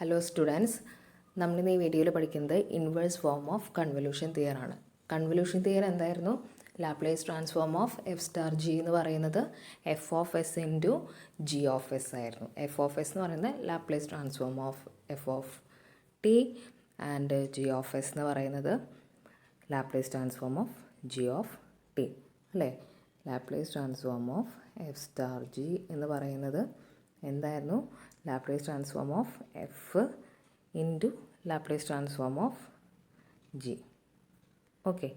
Hello students, നമ്മളിന്ന് ഈ വീഡിയോയിൽ പഠിക്കുന്നത് inverse form of convolution theorem ആണ്. കൺവല്യൂഷൻ തിയർ എന്തായിരുന്നു? Laplace transform of F star G എന്ന് പറയുന്നത് F of S into G of S ആയിരുന്നു. എഫ് ഓഫ് എസ് എന്ന് പറയുന്നത് Laplace transform of F of T and G of S എന്ന് പറയുന്നത് Laplace transform of G of T അല്ലേ. Laplace transform of F star G എന്ന് പറയുന്നത് എന്തായിരുന്നു? Laplace transform of F into Laplace transform of G. Okay,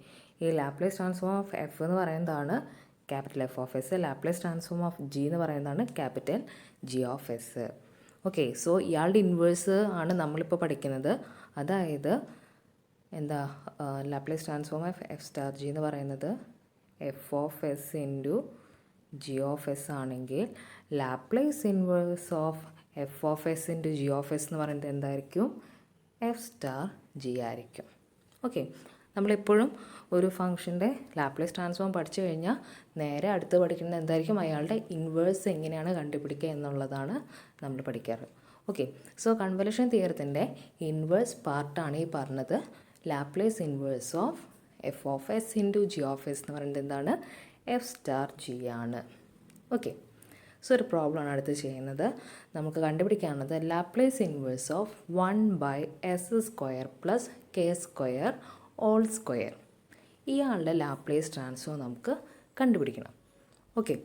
ഈ Laplace transform of F എന്ന് പറയുന്നതാണ് capital F of S. Laplace transform of G എന്ന് പറയുന്നതാണ് capital G of S. Okay, so ഇയാളുടെ inverse ആണ് നമ്മളിപ്പോൾ പഠിക്കുന്നത്. അതായത് എന്താ, Laplace transform of F star G എന്ന് പറയുന്നത് F of S into G of S ആണെങ്കിൽ Laplace inverse of F of S into G of S എന്ന് പറയുന്നത് എന്തായിരിക്കും? എഫ് സ്റ്റാർ ജി ആയിരിക്കും. ഓക്കെ, നമ്മളെപ്പോഴും ഒരു ഫംഗ്ഷൻ്റെ ലാപ്ലേസ് ട്രാൻസ്ഫോം പഠിച്ചു കഴിഞ്ഞാൽ നേരെ അടുത്ത് പഠിക്കുന്നത് എന്തായിരിക്കും? അയാളുടെ ഇൻവേഴ്സ് എങ്ങനെയാണ് കണ്ടുപിടിക്കുക എന്നുള്ളതാണ് നമ്മൾ പഠിക്കാറ്. ഓക്കെ, സോ കൺവല്യൂഷൻ തിയറത്തിൻ്റെ ഇൻവേഴ്സ് പാർട്ടാണ് ഈ പറഞ്ഞത്. Laplace inverse of F of S into G of S എന്ന് പറയുന്നത് എന്താണ്? എഫ് സ്റ്റാർ ജി ആണ്. ഓക്കെ, സോ ഒരു പ്രോബ്ലമാണ് അടുത്ത് ചെയ്യുന്നത്. നമുക്ക് കണ്ടുപിടിക്കാനുള്ളത് Laplace inverse of 1/s² plus k² all square. ഇയാളുടെ ലാപ്ലേസ് ട്രാൻസ്ഫോം നമുക്ക് കണ്ടുപിടിക്കണം. ഓക്കെ,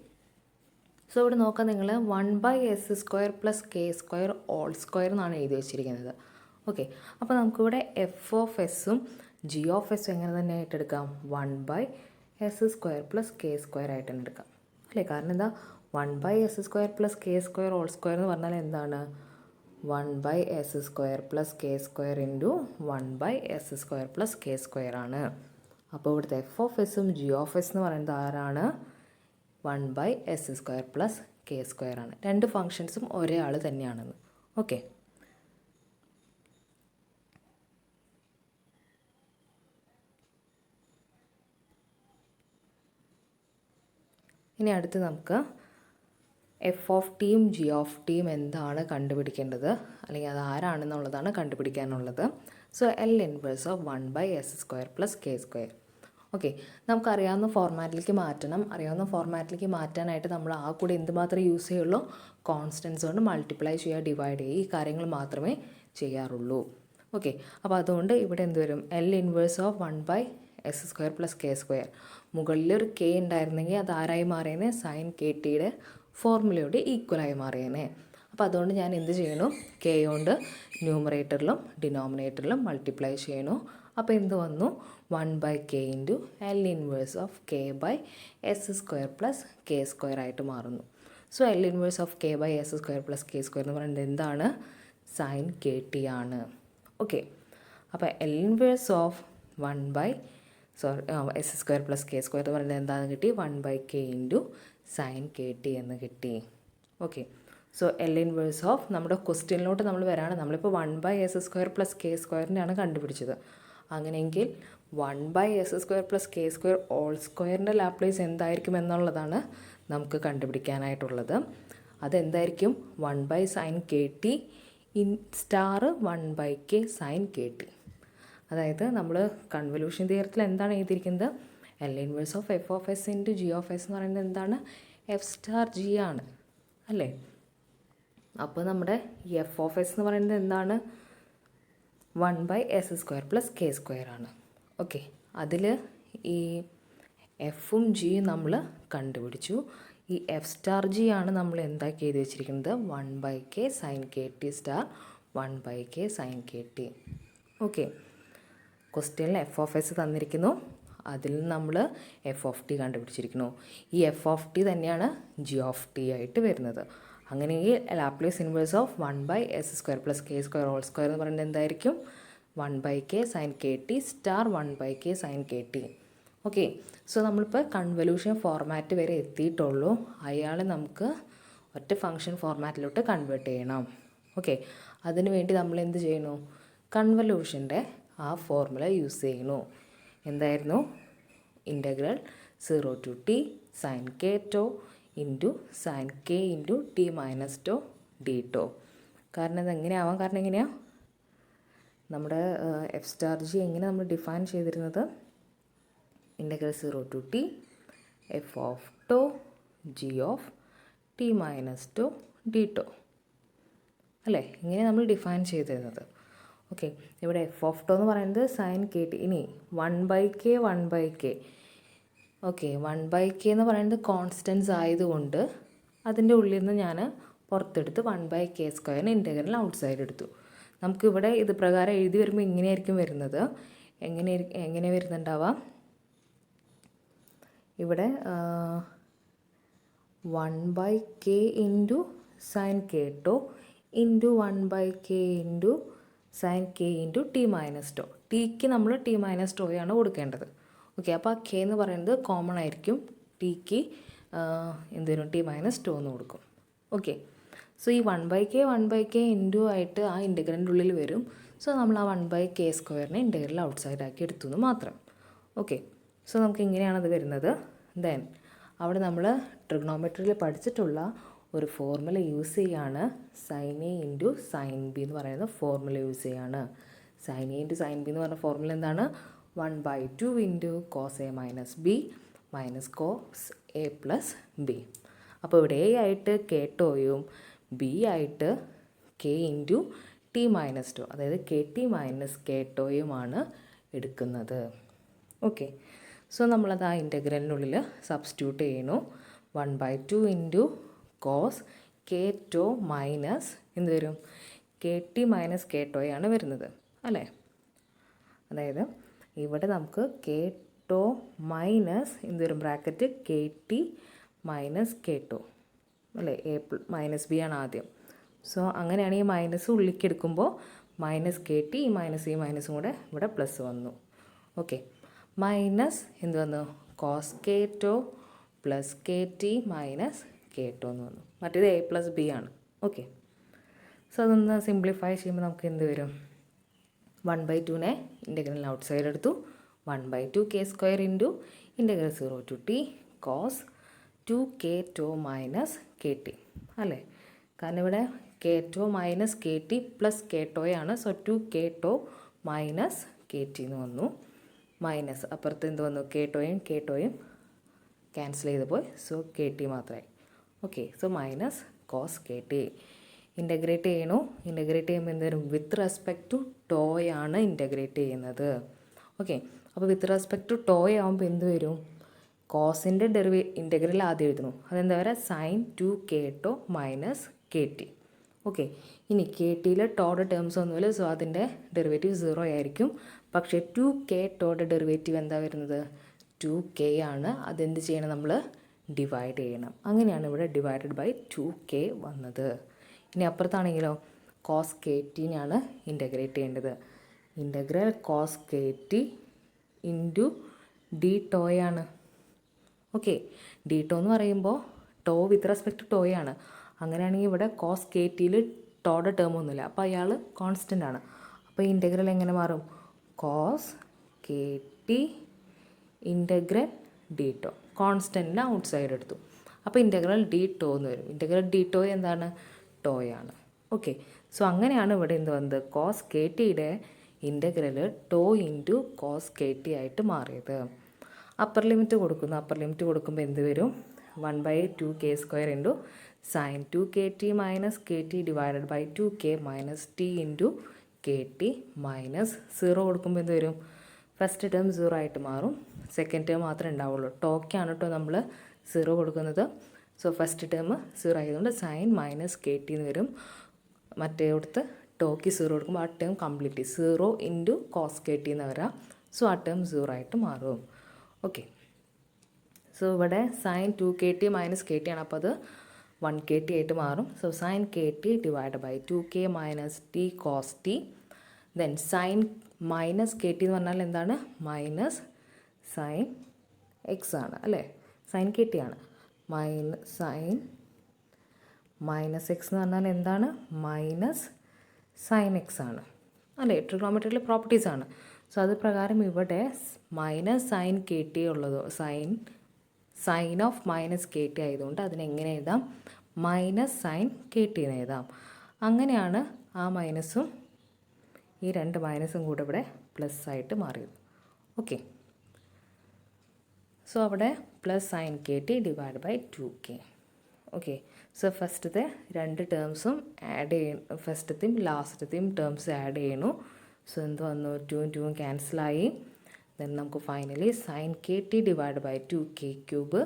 സോ ഇവിടെ നോക്കാം, നിങ്ങൾ 1/s² plus k² all square എന്നാണ് എഴുതി വെച്ചിരിക്കുന്നത്. ഓക്കെ, അപ്പോൾ നമുക്കിവിടെ എഫ് ഓഫ് എസും ജി ഓഫ് എസും എങ്ങനെ തന്നെ ആയിട്ട് എടുക്കാം? 1/s² പ്ലസ് k² ആയിട്ട് തന്നെ എടുക്കാം അല്ലേ. കാരണം എന്താ, 1/s² plus k² all square എന്ന് പറഞ്ഞാൽ എന്താണ്? 1/s² plus k² into 1/s² plus k² ആണ്. അപ്പോൾ ഇവിടുത്തെ എഫ് ഓഫ് എസും ജി ഓഫ് എസ് എന്ന് പറയുന്നത് ആരാണ്? 1/s² പ്ലസ് k² ആണ്. രണ്ട് ഫങ്ഷൻസും ഒരേ ആൾ തന്നെയാണെന്ന്. ഓക്കെ, ഇനി അടുത്ത് നമുക്ക് എഫ് ഓഫ് ടിയും ജി ഓഫ് ടിയും എന്താണ് കണ്ടുപിടിക്കേണ്ടത്, അല്ലെങ്കിൽ അത് ആരാണെന്നുള്ളതാണ് കണ്ടുപിടിക്കാനുള്ളത്. So L inverse of 1/s² plus k². Okay, നമുക്കറിയാവുന്ന ഫോർമാറ്റിലേക്ക് മാറ്റണം. അറിയാവുന്ന ഫോർമാറ്റിലേക്ക് മാറ്റാനായിട്ട് നമ്മൾ ആ കൂടെ എന്ത് മാത്രമേ യൂസ് ചെയ്യുള്ളൂ? കോൺസ്റ്റൻസ് കൊണ്ട് മൾട്ടിപ്ലൈ ചെയ്യുക, ഡിവൈഡ് ചെയ്യുക, ഈ കാര്യങ്ങൾ മാത്രമേ ചെയ്യാറുള്ളൂ. ഓക്കെ, അപ്പോൾ അതുകൊണ്ട് ഇവിടെ എന്ത് വരും? L inverse of 1/s² plus k². മുകളിലൊരു കെ ഉണ്ടായിരുന്നെങ്കിൽ അത് ആരായി മാറിയേനെ? സൈൻ കെ ടിയുടെ ഫോർമുലയോട് ഈക്വലായി മാറിയേനെ. അപ്പോൾ അതുകൊണ്ട് ഞാൻ എന്ത് ചെയ്യണു? കെ കൊണ്ട് ന്യൂമറേറ്ററിലും ഡിനോമിനേറ്ററിലും മൾട്ടിപ്ലൈ ചെയ്യണു. അപ്പോൾ എന്ത് വന്നു? 1/k into L inverse of k/s² plus k² ആയിട്ട് മാറുന്നു. So L inverse of k/s² plus k² എന്ന് പറയുന്നത് എന്താണ്? സൈൻ കെ ടി ആണ്. ഓക്കെ, അപ്പോൾ L inverse of s² plus k² എന്ന് പറയുന്നത് എന്താണെന്ന് കിട്ടി? 1/k into sine k T എന്ന് കിട്ടി. Okay, so L inverse of നമ്മുടെ ക്വസ്റ്റ്യനിലോട്ട് നമ്മൾ വരാണ്. നമ്മളിപ്പോൾ 1/s² പ്ലസ് k²നെയാണ് കണ്ടുപിടിച്ചത്. അങ്ങനെയെങ്കിൽ 1/s² പ്ലസ് k² ഓൾ സ്ക്വയറിൻ്റെ ലാപ്ലേസ് എന്തായിരിക്കും എന്നുള്ളതാണ് നമുക്ക് കണ്ടുപിടിക്കാനായിട്ടുള്ളത്. അതെന്തായിരിക്കും? 1/sin kt in star 1/k sin kt. അതായത് നമ്മൾ കൺവല്യൂഷൻ തിയറത്തിൽ എന്താണ് എഴുതിയിരിക്കുന്നത്? L inverse of F of S into G of S എന്ന് പറയുന്നത് എന്താണ്? എഫ് സ്റ്റാർ ജി ആണ് അല്ലേ. അപ്പോൾ നമ്മുടെ എഫ് ഓഫ് എസ് എന്ന് പറയുന്നത് എന്താണ്? 1/s² പ്ലസ് k² ആണ്. ഓക്കെ, അതിൽ ഈ എഫും ജിയും നമ്മൾ കണ്ടുപിടിച്ചു. ഈ എഫ് സ്റ്റാർ ജി ആണ് നമ്മൾ എന്താക്കി എഴുതി വെച്ചിരിക്കുന്നത്? 1/k sine k t star 1/k sine k t. Okay, ക്വസ്റ്റ്യനിൽ എഫ് ഓഫ് എസ് തന്നിരിക്കുന്നു, അതിൽ നമ്മൾ എഫ് ഓഫ് ടി കണ്ടുപിടിച്ചിരിക്കുന്നു. ഈ എഫ് ഓഫ് ടി തന്നെയാണ് ജി ഓഫ് ടി ആയിട്ട് വരുന്നത്. അങ്ങനെയെങ്കിൽ Laplace inverse of 1/s² plus k² all square എന്ന് പറയുന്നത് എന്തായിരിക്കും? 1/k sine k t star 1/k sine k t. Okay, so നമ്മളിപ്പോൾ കൺവല്യൂഷൻ ഫോർമാറ്റ് വരെ എത്തിയിട്ടുള്ളൂ. അയാളെ നമുക്ക് ഒറ്റ ഫംഗ്ഷൻ ഫോർമാറ്റിലോട്ട് കൺവേർട്ട് ചെയ്യണം. ഓക്കെ, അതിനു വേണ്ടി നമ്മൾ എന്ത് ചെയ്യുന്നു? കൺവല്യൂഷൻ്റെ ആ ഫോർമുല യൂസ് ചെയ്യുന്നു. എന്തായിരുന്നു? Integral 0 to t sine k tau into sine k into t minus tau D tau. കാരണം ഇതെങ്ങനെയാവാം, കാരണം എങ്ങനെയാണ് നമ്മുടെ എഫ് സ്റ്റാർ ജി എങ്ങനെ നമ്മൾ ഡിഫൈൻ ചെയ്തിരുന്നത്, integral 0 to T F of tau g of t minus tau D tau അല്ലേ, ഇങ്ങനെ നമ്മൾ ഡിഫൈൻ ചെയ്തിരുന്നത്. ഓക്കെ, ഇവിടെ എഫ് ഓഫ് ടോ എന്ന് പറയുന്നത് സൈൻ കെ ടി. ഇനി 1/k ഓക്കെ, 1/k എന്ന് പറയുന്നത് കോൺസ്റ്റൻസ് ആയതുകൊണ്ട് അതിൻ്റെ ഉള്ളിൽ നിന്ന് ഞാൻ പുറത്തെടുത്ത് 1/k² ഇൻ്റഗ്രൽ ഔട്ട് സൈഡ് എടുത്തു. നമുക്കിവിടെ ഇത് പ്രകാരം എഴുതി വരുമ്പോൾ ഇങ്ങനെയായിരിക്കും വരുന്നത്. എങ്ങനെ വരുന്നുണ്ടാവാം, ഇവിടെ 1/k into sine k tau into 1/k into sine k into t minus to. Tick നമ്മൾ ടി മൈനസ് ടോയാണ് കൊടുക്കേണ്ടത്. ഓക്കെ, അപ്പോൾ ആ കെ എന്ന് പറയുന്നത് കോമൺ ആയിരിക്കും, ടിക്ക് എന്ത് വരും, ടി മൈനസ് ടോ എന്ന് കൊടുക്കും. ഓക്കെ, സോ ഈ 1/k ഇൻറ്റു ആയിട്ട് ആ ഇൻ്റഗ്രലിൻ്റെ ഉള്ളിൽ വരും. സോ നമ്മൾ ആ 1/k² ഇൻ്റഗ്രൽ ഔട്ട് സൈഡ് ആക്കി എടുത്തു എന്ന് മാത്രം. ഓക്കെ, സോ നമുക്ക് ഇങ്ങനെയാണത് വരുന്നത്. ദെൻ അവിടെ നമ്മൾ ട്രിഗ്നോമെട്രിയിൽ പഠിച്ചിട്ടുള്ള ഒരു ഫോർമുല യൂസ് ചെയ്യാണ്, sine a into sine b എന്ന് പറയുന്ന ഫോർമുല യൂസ് ചെയ്യാണ്. Sine a into sine b എന്ന് പറഞ്ഞ ഫോർമുല എന്താണ്, 1/2 into cos a minus b minus cos a plus b. അപ്പോൾ ഇവിടെ എ ആയിട്ട് കെ ടോയും ബി ആയിട്ട് k into t minus tau, അതായത് കെ ടി മൈനസ് കെ ടോയുമാണ് എടുക്കുന്നത്. ഓക്കെ, സോ നമ്മളത് ആ ഇൻ്റഗ്രലിനുള്ളിൽ സബ്സ്റ്റിറ്റ്യൂട്ട് ചെയ്യണു. 1/2 into cos k tau minus എന്ത് വരും, കെ ടി മൈനസ് കെ ടോയാണ് വരുന്നത് അല്ലേ. അതായത് ഇവിടെ നമുക്ക് കെ ടോ മൈനസ് എന്ത് വരും, bracket k t minus k tau അല്ലേ, എ മൈനസ് ബി ആണ് ആദ്യം. സോ അങ്ങനെയാണ് ഈ മൈനസ് ഉള്ളിലേക്ക് എടുക്കുമ്പോൾ മൈനസ് കെ ടി, ഈ മൈനസും കൂടെ ഇവിടെ പ്ലസ് വന്നു. ഓക്കെ, മൈനസ് എന്ത് വന്നു, cos k tau plus k t minus k tau എന്ന് വന്നു. മറ്റേത് എ പ്ലസ് ബി ആണ്. ഓക്കെ, സോ അതൊന്ന് സിംപ്ലിഫൈ ചെയ്യുമ്പോൾ നമുക്ക് എന്ത് വരും, 1/2 ഇൻ്റഗ്രൽ ഔട്ട് സൈഡ് എടുത്തു. 1/2k² into integral 0 to T cos 2k tau minus K T അല്ലേ, കാരണം ഇവിടെ K tau minus K T plus K ടോയാണ്. So 2k tau minus K T എന്ന് വന്നു. മൈനസ് അപ്പുറത്ത് എന്ത് വന്നു, കെ ടോയും ക്യാൻസൽ ചെയ്ത് പോയി. സോ കെ ടി മാത്രമായി. Okay, so minus cos K t. Integrate ചെയ്യണു. ഇൻ്റഗ്രേറ്റ് ചെയ്യുമ്പോൾ എന്ത് വരും, വിത്ത് റെസ്പെക്ട് ടു ടോയാണ് ഇൻ്റഗ്രേറ്റ് ചെയ്യുന്നത്. ഓക്കെ, അപ്പോൾ വിത്ത് റെസ്പെക്ട് ടു ടോയ് ആകുമ്പോൾ എന്ത് വരും, കോസിൻ്റെ ഇൻ്റഗ്രൽ ആദ്യം എഴുതണു. അതെന്താ പറയുക, sine 2k tau minus K t. Okay, ഇനി കെ ടിയിൽ ടോയുടെ ടേംസ് ഒന്നുമില്ല. സോ അതിൻ്റെ ഡെറിവേറ്റീവ് 0 ആയിരിക്കും. പക്ഷേ 2k ടോയുടെ ഡെറിവേറ്റീവ് എന്താ വരുന്നത്, 2k ആണ്. അതെന്ത് ചെയ്യണം, നമ്മൾ ഡിവൈഡ് ചെയ്യണം. അങ്ങനെയാണ് ഇവിടെ ഡിവൈഡഡ് ബൈ 2k വന്നത്. ഇനി അപ്പുറത്താണെങ്കിലോ കോസ് കെ ടിനാണ് ഇൻ്റഗ്രേറ്റ് ചെയ്യേണ്ടത്. Integral cos K T into D ടോയാണ്. ഓക്കെ, ഡി ടോ എന്ന് പറയുമ്പോൾ ടോ വിത്ത് റെസ്പെക്ട് ടു ടോയാണ്. അങ്ങനെയാണെങ്കിൽ ഇവിടെ കോസ് കെ ടിയിൽ ടോയുടെ ടേം ഒന്നുമില്ല, അപ്പോൾ അയാൾ കോൺസ്റ്റൻ്റ് ആണ്. അപ്പോൾ ഈ ഇൻ്റഗ്രൽ എങ്ങനെ മാറും, cos K T integral D tau, കോൺസ്റ്റൻറ്റിന് ഔട്ട് സൈഡ് എടുത്തു. അപ്പോൾ ഇൻ്റഗ്രൽ ഡി ടോ എന്ന് വരും. ഇൻ്റഗ്രൽ ഡി ടോ എന്താണ്, ടോയാണ്. ഓക്കെ, സോ അങ്ങനെയാണ് ഇവിടെ എന്ത് വന്നത്, കോസ് കെ ടിയുടെ integral tau into cos K t ആയിട്ട് മാറിയത്. അപ്പർ ലിമിറ്റ് കൊടുക്കുന്നു. അപ്പർ ലിമിറ്റ് കൊടുക്കുമ്പോൾ എന്ത് വരും, 1/2k² into sine 2k t minus K t divided by 2k minus t into k t minus 0 കൊടുക്കുമ്പോൾ എന്ത് വരും, ഫസ്റ്റ് ടേം 0 ആയിട്ട് മാറും. സെക്കൻഡ് ടേം മാത്രമേ ഉണ്ടാവുള്ളൂ. ടോക്കാണ് കേട്ടോ നമ്മൾ 0 കൊടുക്കുന്നത്. സോ ഫസ്റ്റ് ടേം 0 ആയതുകൊണ്ട് സൈൻ മൈനസ് കെ ടി എന്ന് വരും. മറ്റേ കൊടുത്ത് ടോക്ക് 0 കൊടുക്കുമ്പോൾ ആ term complete 0 into cos K T എന്ന് വരാം. സോ ആ ടേം 0 ആയിട്ട് മാറും. ഓക്കെ, സോ ഇവിടെ sine 2k t minus K t ആണ്, അപ്പോൾ അത് 1k ടി ആയിട്ട് മാറും. So sine k t divide by 2k minus t cos t. Then sine minus K T എന്ന് പറഞ്ഞാൽ എന്താണ്, മൈനസ് സൈൻ എക്സ് ആണ് അല്ലേ, സൈൻ കെ ടി ആണ്. സൈൻ മൈനസ് എക്സ് എന്ന് പറഞ്ഞാൽ എന്താണ്, മൈനസ് സൈൻ എക്സ് ആണ് അല്ലേ, ട്രിഗണോമെട്രിയിലെ പ്രോപ്പർട്ടീസ് ആണ്. സോ അത് പ്രകാരം ഇവിടെ മൈനസ് സൈൻ കെ ടി ഉള്ളത്, sine of minus K t ആയതുകൊണ്ട് അതിനെങ്ങനെ എഴുതാം, മൈനസ് സൈൻ കെ ടി എന്ന് എഴുതാം. അങ്ങനെയാണ് ആ മൈനസും ഈ 2 മൈനസും കൂടെ ഇവിടെ പ്ലസ് ആയിട്ട് മാറിയത്. ഓക്കെ, സോ അവിടെ plus sine k t divide by 2k. Okay, so ഫസ്റ്റത്തെ 2 ടേംസും ആഡ് ചെയ്യണം, ഫസ്റ്റത്തെയും ലാസ്റ്റത്തെയും ടേംസ് ആഡ് ചെയ്യണു. സോ എന്ത് വന്നു, 2ഉം 2ഉം ക്യാൻസലായി. ദെൻ നമുക്ക് finally sine k t divide by 2k cube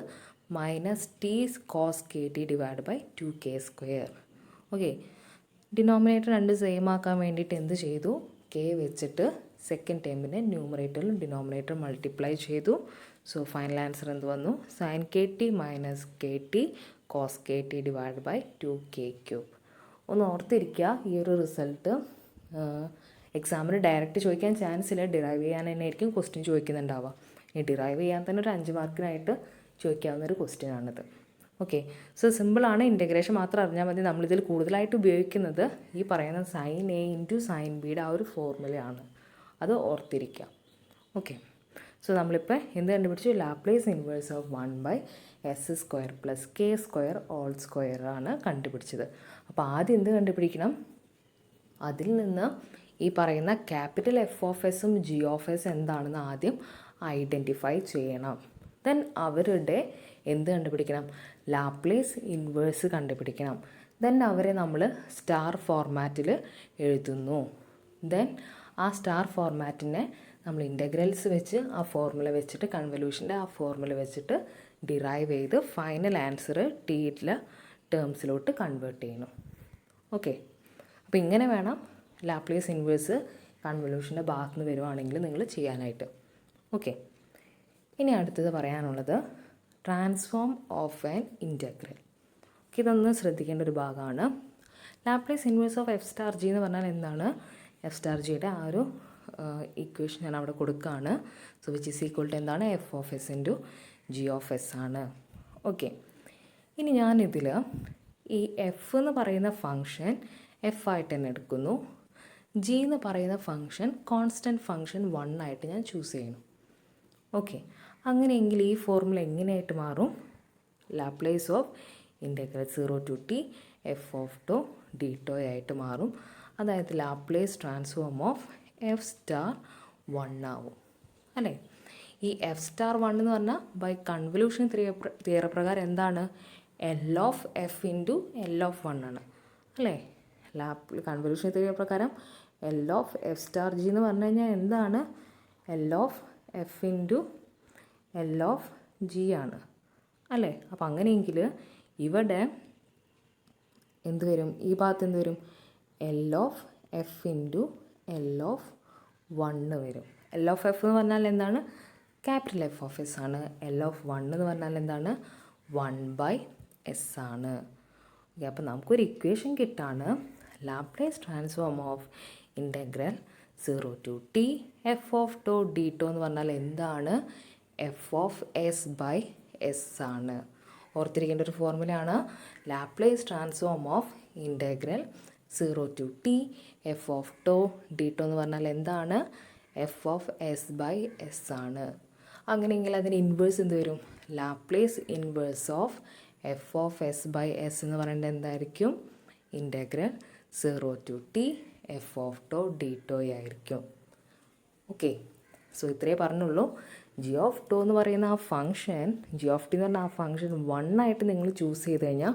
minus t cos K t divide by 2k square. Okay, denominator 2 same ആക്കാൻ വേണ്ടിയിട്ട് എന്ത് ചെയ്തു, കെ വെച്ചിട്ട് സെക്കൻഡ് ടേമിനെ ന്യൂമറേറ്ററിലും ഡിനോമിനേറ്റർ മൾട്ടിപ്ലൈ ചെയ്തു. സോ ഫൈനൽ ആൻസർ എന്ത് വന്നു, sine k t minus K t cos K t divide by 2k cube. ഒന്ന് ഓർത്തിരിക്കുക, ഈ ഒരു റിസൾട്ട് എക്സാമിന് ഡയറക്റ്റ് ചോദിക്കാൻ ചാൻസ് ഇല്ല, ഡിറൈവ് ചെയ്യാൻ തന്നെ ആയിരിക്കും ക്വസ്റ്റ്യൻ ചോദിക്കുന്നുണ്ടാവുക. ഈ ഡിറൈവ് ചെയ്യാൻ തന്നെ ഒരു 5 മാർക്കിനായിട്ട് ചോദിക്കാവുന്നൊരു ക്വസ്റ്റ്യൻ ആണിത്. ഓക്കെ, സോ സിമ്പിളാണ്, ഇൻറ്റഗ്രേഷൻ മാത്രം അറിഞ്ഞാൽ മതി. നമ്മളിതിൽ കൂടുതലായിട്ട് ഉപയോഗിക്കുന്നത് ഈ പറയുന്ന സൈൻ എ ഇൻറ്റു സൈൻ ബിയുടെ ആ ഒരു ഫോർമുലയാണ്, അത് ഓർത്തിരിക്കുക. ഓക്കെ, സോ നമ്മളിപ്പോൾ എന്ത് കണ്ടുപിടിച്ചു, Laplace inverse of 1/s² plus k² all square ആണ് കണ്ടുപിടിച്ചത്. അപ്പോൾ ആദ്യം എന്ത് കണ്ടുപിടിക്കണം, അതിൽ നിന്ന് ഈ പറയുന്ന ക്യാപിറ്റൽ എഫ് ഓഫ് എസും ജി ഓഫ് എസ് എന്താണെന്ന് ആദ്യം ഐഡൻറ്റിഫൈ ചെയ്യണം. ദെൻ അവരുടെ എന്ത് കണ്ടുപിടിക്കണം, ലാപ്ലേസ് ഇൻവേഴ്സ് കണ്ടുപിടിക്കണം. ദെൻ അവരെ നമ്മൾ സ്റ്റാർ ഫോർമാറ്റിൽ എഴുതുന്നു. ദെൻ ആ സ്റ്റാർ ഫോർമാറ്റിനെ നമ്മൾ ഇൻ്റഗ്രൽസ് വെച്ച് ആ ഫോർമുല വെച്ചിട്ട്, കൺവല്യൂഷൻ്റെ ആ ഫോർമുല വെച്ചിട്ട് ഡിറൈവ് ചെയ്ത് ഫൈനൽ ആൻസർ ടിയിലെ ടേംസിലോട്ട് കൺവേർട്ട് ചെയ്യണം. ഓക്കെ, അപ്പോൾ ഇങ്ങനെ വേണം ലാപ്ലേസ് ഇൻവേഴ്സ് കൺവല്യൂഷൻ്റെ ഭാഗത്ത് നിന്ന് വരുവാണെങ്കിൽ നിങ്ങൾ ചെയ്യാനായിട്ട്. ഓക്കെ, ഇനി അടുത്തത് പറയാനുള്ളത് ട്രാൻസ്ഫോം ഓഫ് ആൻ ഇൻ്റഗ്രൽ. ഇതൊന്ന് ശ്രദ്ധിക്കേണ്ട ഒരു ഭാഗമാണ്. Laplace inverse of F star G എന്ന് പറഞ്ഞാൽ എന്താണ്, എഫ് സ്റ്റാർ ജിയുടെ ആ ഒരു ഇക്വേഷൻ ഞാൻ അവിടെ കൊടുക്കുകയാണ്. So which is equal to എന്താണ്, F of S into G of S ആണ്. ഓക്കെ, ഇനി ഞാനിതിൽ ഈ എഫ് എന്ന് പറയുന്ന ഫങ്ഷൻ എഫ് ആയിട്ട് തന്നെ എടുക്കുന്നു, ജി എന്ന് പറയുന്ന ഫങ്ഷൻ കോൺസ്റ്റൻറ്റ് ഫങ്ഷൻ 1 ആയിട്ട് ഞാൻ ചൂസ് ചെയ്യുന്നു. ഓക്കെ, അങ്ങനെയെങ്കിൽ ഈ ഫോർമുല എങ്ങനെയായിട്ട് മാറും, Laplace of integral 0 to T F of tau D tau ആയിട്ട് മാറും. അതായത് Laplace transform of F star 1 ആവും അല്ലേ. ഈ എഫ് സ്റ്റാർ 1 എന്ന് പറഞ്ഞാൽ ബൈ കൺവല്യൂഷൻ തിയറി പ്രകാരം എന്താണ്, L of F into L of 1 ആണ് അല്ലേ. കൺവല്യൂഷൻ തിയറി പ്രകാരം L of F star G എന്ന് പറഞ്ഞു കഴിഞ്ഞാൽ എന്താണ്, L of F into L of G ആണ് അല്ലേ. അപ്പോൾ അങ്ങനെയെങ്കിൽ ഇവിടെ എന്ത് വരും, ഈ ഭാഗത്ത് എന്ത് വരും, L of F into L of 1 വരും. എൽ ഓഫ് എഫ് എന്ന് പറഞ്ഞാൽ എന്താണ്, ക്യാപിറ്റൽ എഫ് ഓഫ് എസ് ആണ്. എൽ ഓഫ് 1 എന്ന് പറഞ്ഞാൽ എന്താണ്, 1/s ആണ്. ഓക്കെ, അപ്പോൾ നമുക്കൊരു ഇക്വേഷൻ കിട്ടാണ്, Laplace transform of integral 0 to T F of tau D tau എന്ന് പറഞ്ഞാൽ എന്താണ്, F of S by S ആണ്. ഓർത്തിരിക്കേണ്ട ഒരു ഫോർമുലയാണ്, Laplace transform of integral 0 to T F of tau D tau എന്ന് പറഞ്ഞാൽ എന്താണ്, F of S by S ആണ്. അങ്ങനെയെങ്കിൽ അതിന് ഇൻവേഴ്സ് എന്ത് വരും, Laplace inverse of F of S by s എന്ന് പറയുന്നത് എന്തായിരിക്കും, integral 0 to T F of tau D tau ആയിരിക്കും. ഓക്കെ, സോ ഇത്രയേ പറഞ്ഞുള്ളൂ. ജി ഓഫ് ടോ എന്ന് പറയുന്ന ആ ഫംഗ്ഷൻ, ജി ഓഫ് ടി എന്ന് പറഞ്ഞാൽ ആ ഫംഗ്ഷൻ 1 ആയിട്ട് നിങ്ങൾ ചൂസ് ചെയ്ത് കഴിഞ്ഞാൽ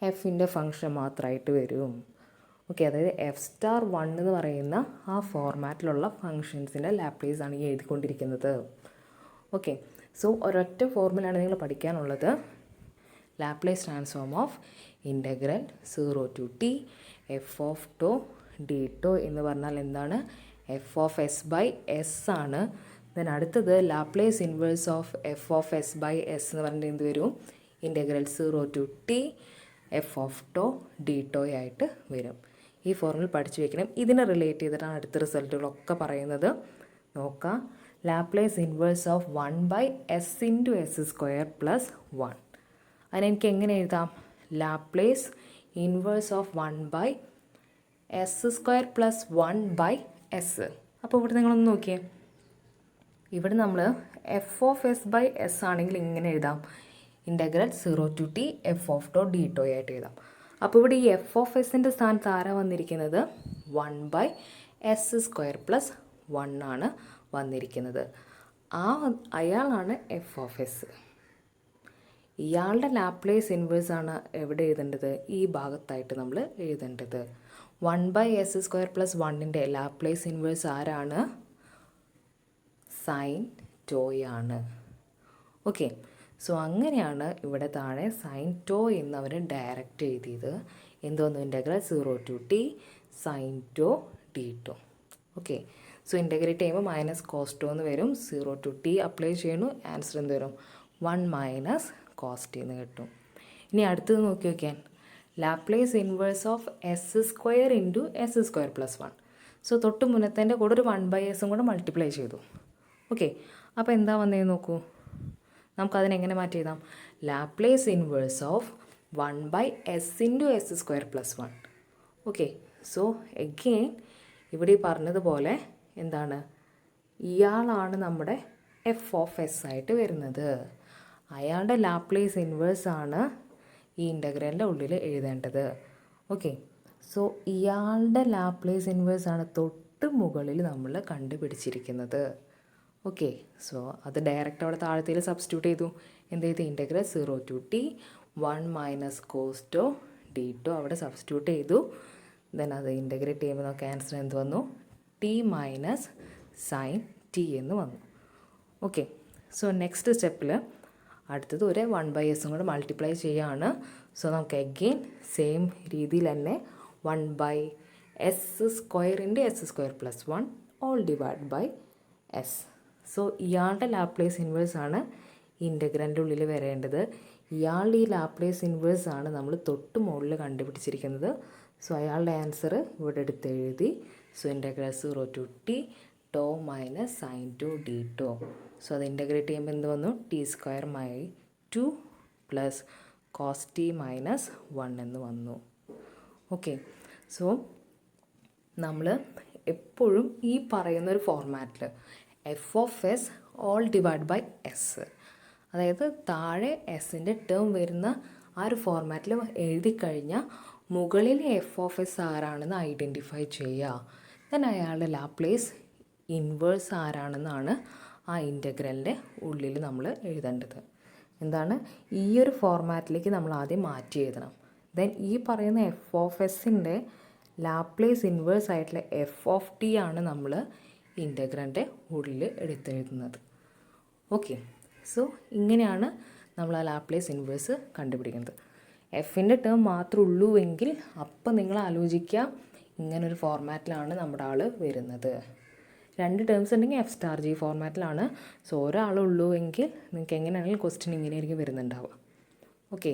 എഫിൻ്റെ ഫംഗ്ഷൻ മാത്രമായിട്ട് വരും. ഓക്കെ, അതായത് എഫ് സ്റ്റാർ 1 എന്ന് പറയുന്ന ആ ഫോർമാറ്റിലുള്ള ഫങ്ഷൻസിൻ്റെ ലാപ്ലേസ് ആണ് ഈ എഴുതിക്കൊണ്ടിരിക്കുന്നത്. ഓക്കെ, സോ ഒരൊറ്റ ഫോർമുലയാണ് നിങ്ങൾ പഠിക്കാനുള്ളത്, Laplace transform of integral 0 to T F of tau D tau എന്ന് പറഞ്ഞാൽ എന്താണ്, F of S by S ആണ്. ദെൻ അടുത്തത് Laplace inverse of F of S by s എന്ന് പറഞ്ഞിട്ട് എന്ത് വരും, integral 0 to T F of tau D tau ആയിട്ട് വരും. ഈ ഫോർമുല പഠിച്ചു വയ്ക്കണം. ഇതിനെ റിലേറ്റ് ചെയ്തിട്ടാണ് അടുത്ത റിസൾട്ടുകളൊക്കെ പറയുന്നത്. നോക്കാം, Laplace inverse of 1/s into s square plus 1. അതിനെനിക്ക് എങ്ങനെ എഴുതാം, Laplace inverse of 1/s square plus 1/s. അപ്പോൾ ഇവിടെ നിങ്ങളൊന്ന് നോക്കിയേ, ഇവിടെ നമ്മൾ f of S by s ആണെങ്കിൽ ഇങ്ങനെ എഴുതാം, integral 0 to T F of tau D tau ആയിട്ട് എഴുതാം. അപ്പോൾ ഇവിടെ ഈ എഫ് ഓഫ് എസിൻ്റെ സ്ഥാനത്ത് ആരാ വന്നിരിക്കുന്നത്? 1/s² + 1 ആണ് വന്നിരിക്കുന്നത്. അയാളാണ് എഫ് ഓഫ് എസ്. ഇയാളുടെ ലാപ്ലേസ് ഇൻവേഴ്സ് ആണ് എവിടെ എഴുതേണ്ടത്? ഈ ഭാഗത്തായിട്ട് നമ്മൾ എഴുതേണ്ടത്. 1/s² + 1ൻ്റെ ലാപ്ലേസ് ഇൻവേഴ്സ് ആരാണ്? സൈൻ ടോയാണ്. ഓക്കെ, സോ അങ്ങനെയാണ് ഇവിടെ താഴെ സൈൻ ടോ എന്നവർ ഡയറക്റ്റ് എഴുതിയത്. എന്തോന്നു? Integral 0 to t sine tau D tau. Okay, so integrate ചെയ്യുമ്പോൾ മൈനസ് കോസ് ടോ എന്ന് വരും. 0 to t അപ്ലൈ ചെയ്യണു. ആൻസർ എന്ത് വരും? 1 - cos t എന്ന് കിട്ടും. ഇനി അടുത്തത് നോക്കി നോക്കിയാൽ Laplace inverse of s² × s² + 1. So തൊട്ട് മുന്നത്തേൻ്റെ കൂടെ ഒരു 1/s കൂടെ മൾട്ടിപ്ലൈ ചെയ്തു. ഓക്കെ, അപ്പോൾ എന്താ വന്നതെന്ന് നോക്കൂ. നമുക്കതിനെങ്ങനെ മാറ്റി എഴുതാം? Laplace inverse of 1/s × s² + 1. Okay, so again ഇവിടെ പറഞ്ഞതുപോലെ എന്താണ്? ഇയാളാണ് നമ്മുടെ എഫ് ഓഫ് എസ് ആയിട്ട് വരുന്നത്. അയാളുടെ ലാപ്ലേസ് ഇൻവേഴ്സ് ആണ് ഈ ഇൻ്റഗ്രലിൻ്റെ ഉള്ളിൽ എഴുതേണ്ടത്. ഓക്കെ, സോ ഇയാളുടെ ലാപ്ലേസ് ഇൻവേഴ്സ് ആണ് തൊട്ട് മുകളിൽ നമ്മൾ കണ്ടുപിടിച്ചിരിക്കുന്നത്. ഓക്കെ, സോ അത് ഡയറക്റ്റ് അവിടെ താഴത്തിൽ സബ്സ്റ്റിറ്റ്യൂട്ട് ചെയ്തു. എന്ത് ചെയ്തു? Integral 0 to t 1 - cos tau D tau അവിടെ സബ്സ്റ്റിറ്റ്യൂട്ട് ചെയ്തു. ദെൻ അത് ഇൻ്റഗ്രേറ്റ് ചെയ്യുമ്പോൾ നമുക്ക് ആൻസർ എന്ത് വന്നു? t - sin t എന്ന് വന്നു. ഓക്കെ, സോ നെക്സ്റ്റ് സ്റ്റെപ്പിൽ അടുത്തത് ഒരു 1/s കൂടെ മൾട്ടിപ്ലൈ ചെയ്യുകയാണ്. സോ നമുക്ക് അഗെയിൻ സെയിം രീതിയിൽ തന്നെ 1/s² × s² + 1 all divide by s. So ഇയാളുടെ ലാപ്ലേസ് ഇൻവേഴ്സ് ആണ് ഇൻ്റഗ്രലിൻ്റെ ഉള്ളിൽ വരേണ്ടത്. ഇയാളുടെ ഈ ലാപ്ലേസ് ഇൻവേഴ്സ് ആണ് നമ്മൾ തൊട്ട് മുകളിൽ കണ്ടുപിടിച്ചിരിക്കുന്നത്. സോ അയാളുടെ ആൻസർ ഇവിടെ എടുത്ത് എഴുതി. So integral 0 to t tau - sin tau D tau. So അത് ഇൻ്റഗ്രേറ്റ് ചെയ്യുമ്പോൾ എന്ത് വന്നു? t² / 2 + cos t - 1 എന്ന് വന്നു. ഓക്കെ, സോ നമ്മൾ എപ്പോഴും ഈ പറയുന്നൊരു ഫോർമാറ്റിൽ f of s all divide by s, അതായത് താഴെ എസിൻ്റെ ടേം വരുന്ന ആ ഒരു ഫോർമാറ്റിൽ എഴുതി കഴിഞ്ഞാൽ മുകളിൽ എഫ് ഓഫ് എസ് ആരാണെന്ന് ഐഡൻറ്റിഫൈ ചെയ്യുക. ദെൻ അയാളുടെ ലാപ്ലേസ് ഇൻവേഴ്സ് ആരാണെന്നാണ് ആ ഇൻ്റഗ്രലിൻ്റെ ഉള്ളിൽ നമ്മൾ എഴുതേണ്ടത്. എന്താണ്? ഈ ഒരു ഫോർമാറ്റിലേക്ക് നമ്മൾ ആദ്യം മാറ്റി എഴുതണം. ദെൻ ഈ പറയുന്ന എഫ് ഓഫ് എസിൻ്റെ ലാപ്ലേസ് ഇൻവേഴ്സ് ആയിട്ടുള്ള എഫ് ഓഫ് ടി ആണ് നമ്മൾ ഇൻ്റഗ്രലിൻ്റെ ഉള്ളിൽ എടുത്തെഴുതുന്നത്. ഓക്കെ, സോ ഇങ്ങനെയാണ് നമ്മൾ ആ ലാപ്ലേസ് ഇൻവേഴ്സ് കണ്ടുപിടിക്കുന്നത്. എഫിൻ്റെ ടേം മാത്രമേ ഉള്ളൂ എങ്കിൽ അപ്പം നിങ്ങൾ ആലോചിക്കുക ഇങ്ങനൊരു ഫോർമാറ്റിലാണ് നമ്മുടെ ആൾ വരുന്നത്. 2 ടേംസ് ഉണ്ടെങ്കിൽ F*G ഫോർമാറ്റിലാണ്. സോ ഒരാളുള്ളൂ എങ്കിൽ നിങ്ങൾക്ക് എങ്ങനെയാണെങ്കിലും ക്വസ്റ്റ്യൻ ഇങ്ങനെയായിരിക്കും വരുന്നുണ്ടാവുക. ഓക്കെ,